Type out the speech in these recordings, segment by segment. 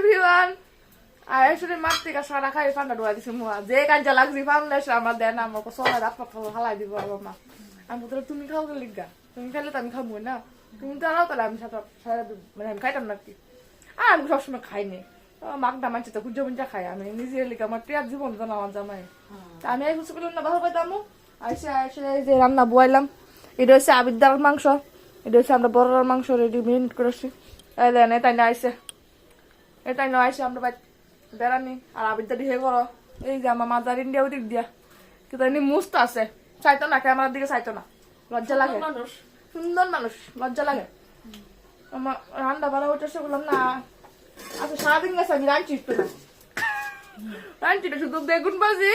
everyone আর আসলে মাঠ থেকে সারা খাই ফান্ডা ঢোয়া দিছে মুয়া যে কাঞ্চা লাগছি ফাউন্ডেশন আমার দেন আমাকে সোনা রাত হালাই দিব আমার মা আমি বলতে তুমি খাও তো লিগা তুমি খাইলে তো আমি খাবো না তুমি তো আনাও তাহলে আমি মানে আমি খাইতাম না কি আর আমি সবসময় খাইনি মাগটা মানছি তো খুঁজে বুঝা খাই আমি নিজের লিখে আমার টিয়ার জীবন তো না আমার জামাই আমি এই কিছু করলাম না ভালো পাইতাম আইসে আইসে যে রান্না বয়াইলাম এটা হচ্ছে আবিদ্যার মাংস এটা হচ্ছে আমরা বড়ার মাংস রেডি মিনিট করেছি এই দেন এটাই না আইসে এটাই না আইসে আমরা বেড়ানি আর আবিদ্যা দিয়ে করো এই যে আমার মাদার ইন্ডিয়া ওই দিক দিয়া কিন্তু এমনি মুস্ত আছে চাইতো না ক্যামেরার দিকে চাইতো না লজ্জা লাগে সুন্দর মানুষ লজ্জা লাগে আমার রান্না বাড়া ওইটা বললাম না আচ্ছা সারাদিন গেছে আমি রাঁধছি একটু না রাঁধছি না শুধু বেগুন ভাজি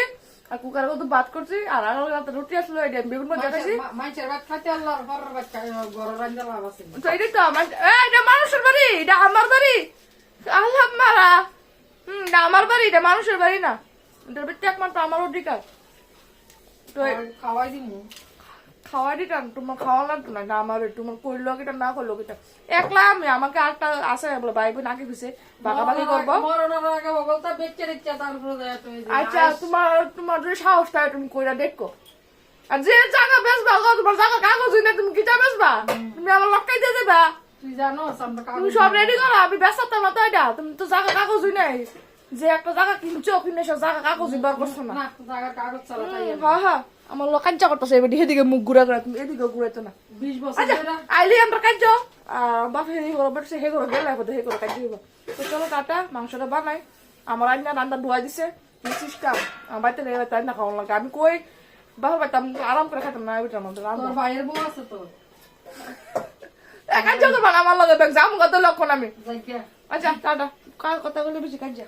আর কুকার কত ভাত করছি আর আগাল রাতে রুটি আসলো বেগুন ভাজি খাইছি তো এটাই তো এটা মানুষের বাড়ি এটা আমার বাড়ি আল্লাহ মারা এটা আমার বাড়ি এটা মানুষের বাড়ি না এটার ভিতরে একমাত্র আমার অধিকার তো খাওয়াই দিমু খাওয়াই দিতাম তোমার খাওয়া লাগতো না আমার তোমার করলো কিটা না করলো কিটা একলা আমি আমাকে আরেকটা আছে বলে ভাই বোন আগে খুঁজে বাগাবাগি করবো আচ্ছা তোমার তোমার যদি সাহস থাকে তুমি কইরা দেখো আর যে জায়গা বেচবা তোমার জায়গা কাগজ না তুমি কিটা বেচবা তুমি আমার লক্কাই দিয়ে দেবা তুই জানো তুমি সব রেডি করো আমি বেচাতাম না তো এটা তুমি তো জায়গা কাগজ নাই যে একটা জায়গা কিনছো কিনে সব জায়গা কাগজ বার করছো না হ্যাঁ হ্যাঁ আমার লোক কাঞ্চা করতেছে এবার এদিকে মুখ ঘুরা ঘুরা তুমি এদিকে ঘুরাইতো না 20 বছর আইলি আমরা কাঞ্চ বাপ হে করো বেটে হে করো গেলে হে করো কাঞ্চ দিব তো চলো টাটা মাংসটা বানাই আমার আইনা রান্না ধোয়া দিছে কি সিস্টেম বাইতে রে তাই না খাওয়া লাগে আমি কই বাবা বাইতাম আরাম করে খাইতাম না ওইটার মধ্যে তোর ভাইয়ের বউ আছে তো কাঞ্চ তো বানা আমার লগে যাম কত লক্ষণ আমি আচ্ছা টাটা কথা বলে বেশি কাঞ্চা